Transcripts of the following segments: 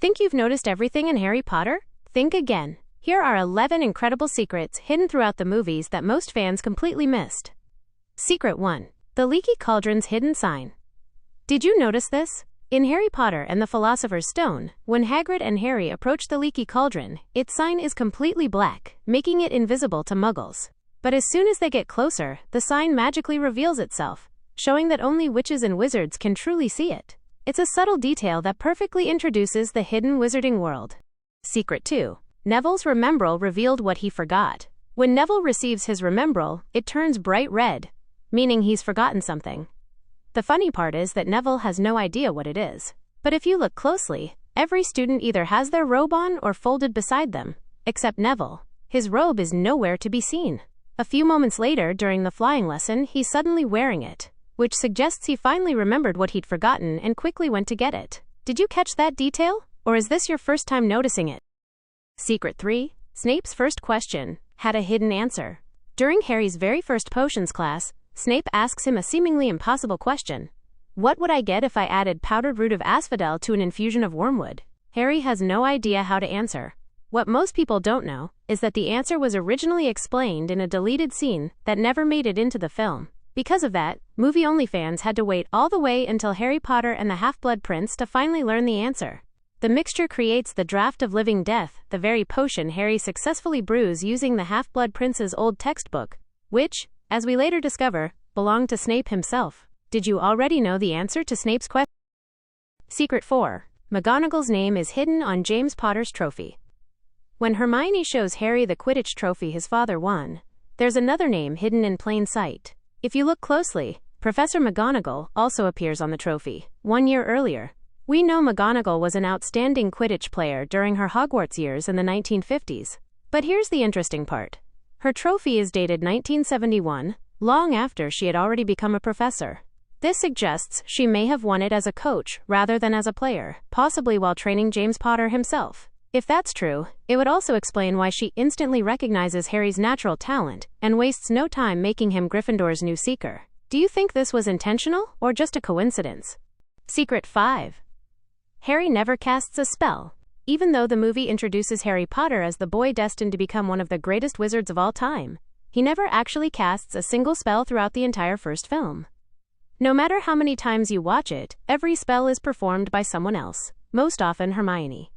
Think you've noticed everything in Harry Potter? Think again. Here are 11 incredible secrets hidden throughout the movies that most fans completely missed. Secret 1. The leaky cauldron's hidden sign. Did you notice this? In Harry Potter and the Philosopher's Stone, when Hagrid and Harry approach the leaky cauldron, its sign is completely black, making it invisible to Muggles. But as soon as they get closer, the sign magically reveals itself, showing that only witches and wizards can truly see it. It's a subtle detail that perfectly introduces the hidden wizarding world. Secret 2. Neville's Remembrall revealed what he forgot. When Neville receives his Remembrall, it turns bright red, meaning he's forgotten something. The funny part is that Neville has no idea what it is. But if you look closely, every student either has their robe on or folded beside them, except Neville. His robe is nowhere to be seen. A few moments later, during the flying lesson, he's suddenly wearing it, which suggests he finally remembered what he'd forgotten and quickly went to get it. Did you catch that detail? Or is this your first time noticing it? Secret 3. Snape's first question had a hidden answer. During Harry's very first potions class, Snape asks him a seemingly impossible question. What would I get if I added powdered root of asphodel to an infusion of wormwood? Harry has no idea how to answer. What most people don't know is that the answer was originally explained in a deleted scene that never made it into the film. Because of that, movie-only fans had to wait all the way until Harry Potter and the Half-Blood Prince to finally learn the answer. The mixture creates the Draught of Living Death, the very potion Harry successfully brews using the Half-Blood Prince's old textbook, which, as we later discover, belonged to Snape himself. Did you already know the answer to Snape's question? Secret 4. McGonagall's name is hidden on James Potter's trophy. When Hermione shows Harry the Quidditch trophy his father won, there's another name hidden in plain sight. If you look closely, Professor McGonagall also appears on the trophy. 1 year earlier, we know McGonagall was an outstanding Quidditch player during her Hogwarts years in the 1950s. But here's the interesting part. Her trophy is dated 1971, long after she had already become a professor. This suggests she may have won it as a coach rather than as a player, possibly while training James Potter himself. If that's true, it would also explain why she instantly recognizes Harry's natural talent and wastes no time making him Gryffindor's new seeker. Do you think this was intentional or just a coincidence? Secret 5. Harry never casts a spell. Even though the movie introduces Harry Potter as the boy destined to become one of the greatest wizards of all time, he never actually casts a single spell throughout the entire first film. No matter how many times you watch it, every spell is performed by someone else, most often Hermione.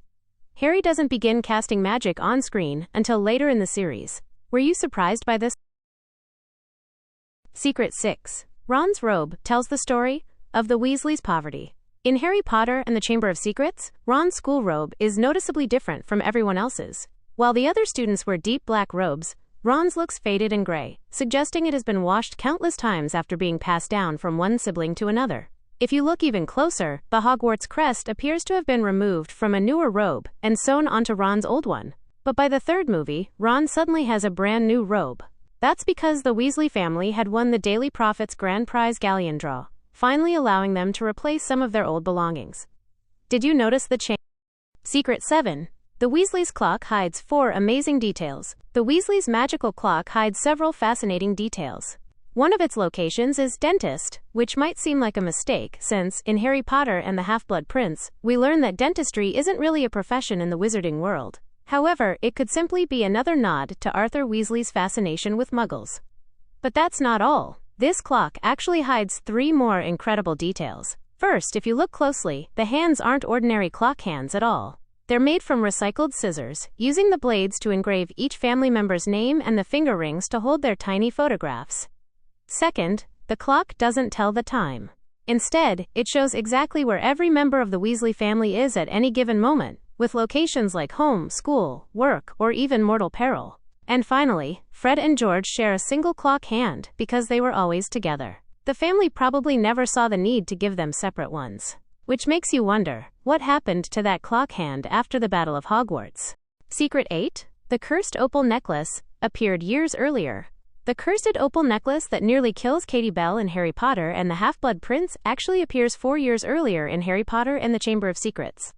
Harry doesn't begin casting magic on screen until later in the series. Were you surprised by this? Secret 6. Ron's robe tells the story of the Weasleys' poverty. In Harry Potter and the Chamber of Secrets, Ron's school robe is noticeably different from everyone else's. While the other students wear deep black robes, Ron's looks faded and gray, suggesting it has been washed countless times after being passed down from one sibling to another. If you look even closer, the Hogwarts crest appears to have been removed from a newer robe and sewn onto Ron's old one. But by the third movie, Ron suddenly has a brand new robe. That's because the Weasley family had won the Daily Prophet's Grand Prize Galleon draw, finally allowing them to replace some of their old belongings. Did you notice the change? Secret 7. The Weasleys' clock hides 4 amazing details. The Weasleys' magical clock hides several fascinating details. One of its locations is dentist, which might seem like a mistake since, in Harry Potter and the Half-Blood Prince, we learn that dentistry isn't really a profession in the wizarding world. However, it could simply be another nod to Arthur Weasley's fascination with Muggles. But that's not all. This clock actually hides 3 more incredible details. First, if you look closely, the hands aren't ordinary clock hands at all. They're made from recycled scissors, using the blades to engrave each family member's name and the finger rings to hold their tiny photographs. Second, the clock doesn't tell the time. Instead, it shows exactly where every member of the Weasley family is at any given moment, with locations like home, school, work, or even mortal peril. And finally, Fred and George share a single clock hand because they were always together. The family probably never saw the need to give them separate ones. Which makes you wonder, what happened to that clock hand after the Battle of Hogwarts? Secret 8. The cursed opal necklace appeared years earlier. The cursed opal necklace that nearly kills Katie Bell in Harry Potter and the Half-Blood Prince actually appears 4 years earlier in Harry Potter and the Chamber of Secrets.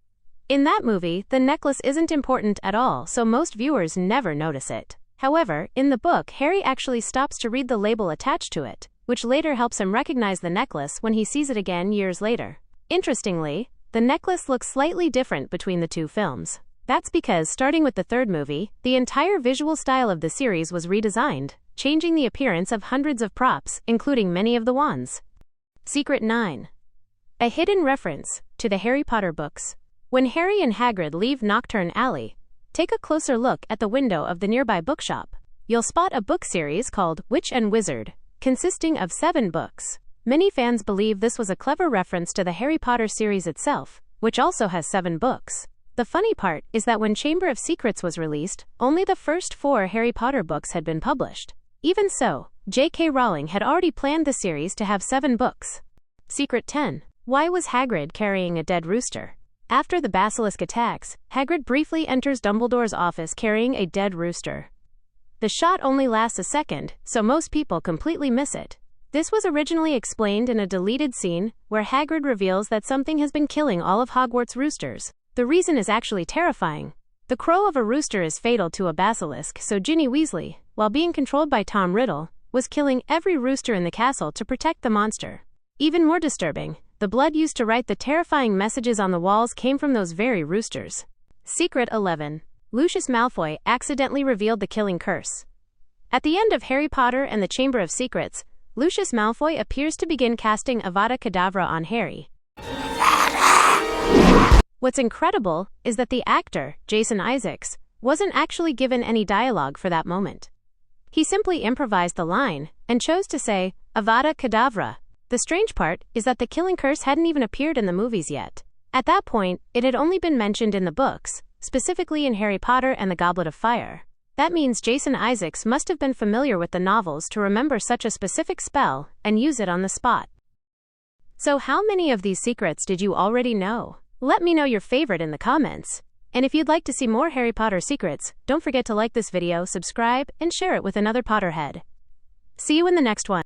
In that movie, the necklace isn't important at all, so most viewers never notice it. However, in the book, Harry actually stops to read the label attached to it, which later helps him recognize the necklace when he sees it again years later. Interestingly, the necklace looks slightly different between the two films. That's because, starting with the third movie, the entire visual style of the series was redesigned, changing the appearance of hundreds of props, including many of the wands. Secret 9. A hidden reference to the Harry Potter books. When Harry and Hagrid leave Knockturn Alley, take a closer look at the window of the nearby bookshop. You'll spot a book series called Witch and Wizard, consisting of 7 books. Many fans believe this was a clever reference to the Harry Potter series itself, which also has 7 books. The funny part is that when Chamber of Secrets was released, only the first 4 Harry Potter books had been published. Even so, J.K. Rowling had already planned the series to have 7 books. Secret 10. Why was Hagrid carrying a dead rooster? After the basilisk attacks, Hagrid briefly enters Dumbledore's office carrying a dead rooster. The shot only lasts a second, so most people completely miss it. This was originally explained in a deleted scene, where Hagrid reveals that something has been killing all of Hogwarts' roosters. The reason is actually terrifying. The crow of a rooster is fatal to a basilisk, so Ginny Weasley, while being controlled by Tom Riddle, was killing every rooster in the castle to protect the monster. Even more disturbing, the blood used to write the terrifying messages on the walls came from those very roosters. Secret 11. Lucius Malfoy accidentally revealed the killing curse. At the end of Harry Potter and the Chamber of Secrets, Lucius Malfoy appears to begin casting Avada Kedavra on Harry. What's incredible is that the actor, Jason Isaacs, wasn't actually given any dialogue for that moment. He simply improvised the line and chose to say, Avada Kedavra. The strange part is that the killing curse hadn't even appeared in the movies yet. At that point, it had only been mentioned in the books, specifically in Harry Potter and the Goblet of Fire. That means Jason Isaacs must have been familiar with the novels to remember such a specific spell and use it on the spot. So how many of these secrets did you already know? Let me know your favorite in the comments. And if you'd like to see more Harry Potter secrets, don't forget to like this video, subscribe, and share it with another Potterhead. See you in the next one.